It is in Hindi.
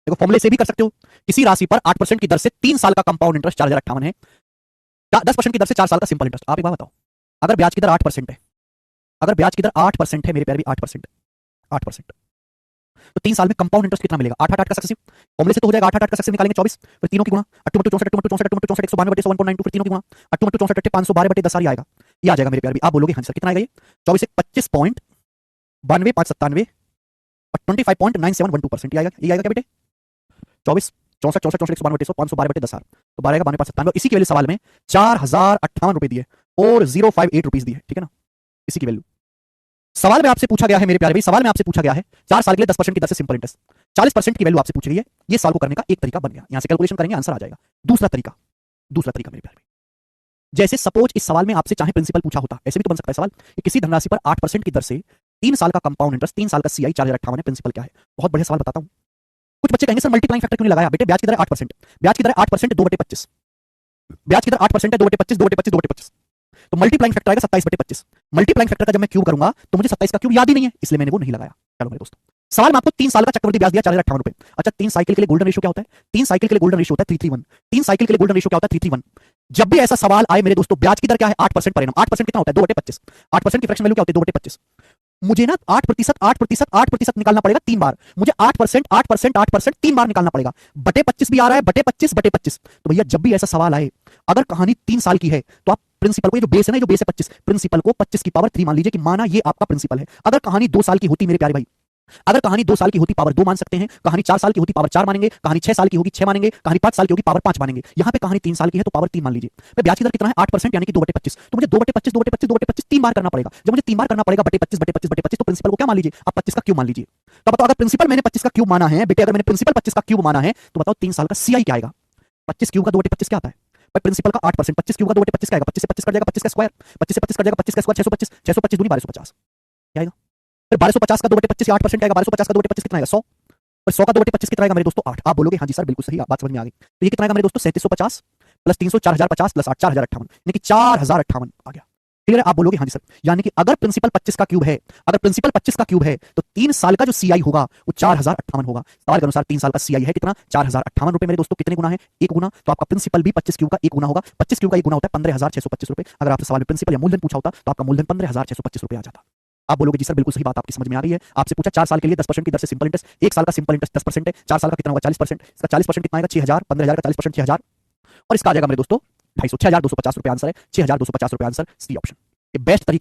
देखो फॉर्मूले से भी कर सकते हो। किसी राशि पर 8% की दर से 3 साल का कंपाउंड इंटरेस्ट 4058 है, 10% की दर से 4 साल का सिंपल इंटरेस्ट। आप एक बात बताओ, अगर ब्याज की दर 8% है, अगर ब्याज की दर 8% है मेरे प्यारे भी, 8%, 8%, तो 3 साल में कंपाउंड इंटरेस्ट कितना मिलेगा? 8 8 8 का सक्सेसिव, फॉर्मूले से तो हो जाएगा। 8 8 8 का सक्सेसिव निकालेंगे 24, फिर तीनों की गुणा, 8 8 64 8 64 8 64 192 192 फिर तीनों की गुणा, 8 8 64 512 10 आ जाएगा। ये आ जाएगा मेरे प्यारे भी। आप बोलोगे हाँ सर कितना आएगा ये? 24 25.92 597 और 25.9712% आएगा। ये आएगा क्या बेटे? 24 64 64 64 192 512 10 तो 12 92 597। इसी की वैल्यू सवाल में 4058 रुपए दिए और 058 रुपीज दिए, ठीक है ना, इसी की वैल्यू सवाल में आपसे पूछा गया है मेरे प्यारे भाई। सवाल में आपसे पूछा गया है 4 साल के लिए 10% की दर से सिंपल इंटरेस्ट, 40% की वैल्यू आपसे पूछ गई है। ये सवाल को करने का एक तरीका बन गया, यहां से कैलकुलेशन करेंगे आंसर आ जाएगा। दूसरा तरीका मेरे प्यारे भाई, जैसे सपोज इस सवाल में आपसे चाहे प्रिंसिपल पूछा होता, ऐसे भी तो बन सकता है सवाल कि किसी धनराशि पर 8% की दर से 3 साल का कंपाउंड इंटरेस्ट, 3 साल का सीआई 4058 है, प्रिंसिपल क्या है? बहुत बढ़िया सवाल बताता हूं। कुछ बच्चे कहेंगे सर मल्टीप्लाइंग फैक्टर क्यों नहीं लगाया? बेटे ब्याज की दर 8%, ब्याज की दर 8% 2/25, ब्याज की दर 8% है, 2/25 2/25 2/25, तो मल्टीप्लाइंग फैक्टर आएगा 27/25। मल्टीप्लाइंग फैक्टर का जब मैं क्यूब करूंगा तो मुझे 27 का क्यूब याद ही नहीं है, इसलिए मैंने वो नहीं लगाया। चलो मेरे दोस्तों, सवाल में आपको 3 साल का चक्रवृद्धि ब्याज दिया 4058 रुपए। अच्छा 3 साइकिल के लिए गोल्डन रेशियो क्या होता है? 3 साइकिल के लिए गोल्डन रेशियो होता है 331। 3 साइकिल के लिए गोल्डन रेशियो क्या होता है? 331। जब भी ऐसा सवाल आए मेरे दोस्तों, ब्याज की दर क्या है? 8% पर एनम। 8% कितना होता है? 2/25। 8% की फ्रैक्शन वैल्यू क्या होती है? 2/25। मुझे ना 8% 8% 8% निकालना पड़ेगा 3 बार। मुझे 8% 8% 8% 3 बार निकालना पड़ेगा। बटे 25 भी आ रहा है, बटे 25 बटे 25। तो भैया जब भी ऐसा सवाल आए, अगर कहानी 3 साल की है तो आप प्रिंसिपल को, ये जो बेस है ना, जो बेस है 25, प्रिंसिपल को 25 की पावर 3 मान लीजिए कि माना ये आपका प्रिंसिपल है। अगर कहानी 2 साल की होती मेरे प्यारे भाई, अगर कहानी 2 साल की होती पावर 2 मान सकते हैं, कहानी 4 साल की होती पावर 4 मानेंगे, कहानी 6 साल की होगी 6 मानेंगे, कहानी 5 साल की होगी पावर 5 मानेंगे। यहां पे कहानी 3 साल की है तो पावर 3 मान लीजिए। मैं ब्याज की दर कितना है? 8% यानी कि 2/25, तो मुझे 2/25 2/25 2/25 3 बार करना पड़ेगा। जब मुझे 3 बार करना पड़ेगा बटे 25 बटे 25 बटे 25, तो प्रिंसिपल को क्या मान लीजिए आप? 25 का क्यूब मान लीजिए। तो बताओ अगर प्रिंसिपल मैंने 25 का क्यूब माना है बेटे, अगर मैंने प्रिंसिपल 25 का क्यूब माना है तो बताओ 3 साल का सीआई क्या आएगा? 25 क्यूब का 2/25 क्या आता है भाई? प्रिंसिपल का 8%, 25 क्यूब का 2/25 क्या आएगा? 25 से 25 कट जाएगा, 25 का स्क्वायर, 25 से 25 कट जाएगा, 25 का स्क्वायर 625, 625 दूनी 1250 क्या आएगा? फिर 1250 का 2/25 या 8% आएगा। 1250 का 2/25 कितना आएगा? 100। और 100 का 2/25 कितना आएगा मेरे दोस्तों? 8। आप बोलोगे हाँ जी सर बिल्कुल सही, बात समझ में आ गई। तो ये कितना आएगा मेरे दोस्तों? 3750 प्लस 300 4050 प्लस 8 4058, यानी कि 4058 आ गया। क्लियर है? आप बोलोगे हाँ जी सर, यानी कि अगर प्रिंसिपल 25 का क्यूब है, अगर प्रिंसिपल 25 का क्यूब है तो 3 साल का जो सीआई होगा वो 4058 होगा। सवाल के अनुसार 3 साल का सीआई है कितना? 4058 रुपए मेरे दोस्तों। कितने गुना है? 1 गुना। तो आपका प्रिंसिपल भी 25 क्यूब का 1 गुना होगा। 25 क्यूब का 1 गुना होता है 15625 रुपए। अगर आपसे सवाल में प्रिंसिपल या मूलधन पूछा होता तो आपका मूलधन 15625 रुपए आ जाता। आप बोलोगे जी सर बिल्कुल सही बात आपकी समझ में आ रही है। आपसे पूछा 4 साल के लिए 10% की दर से सिंपल इंटरेस्ट, 1 साल का सिंपल इंटरेस्ट 10% है, 4 साल का कितना होगा? 40%। इसका 40% कितना आएगा? 6000, 15000 का 40% 6000, और इसका आ जाएगा मेरे दोस्तों 250, 6250 रुपए आंसर है। 6250 रुपए आंसर, सी ऑप्शन। ये बेस्ट तरीका है।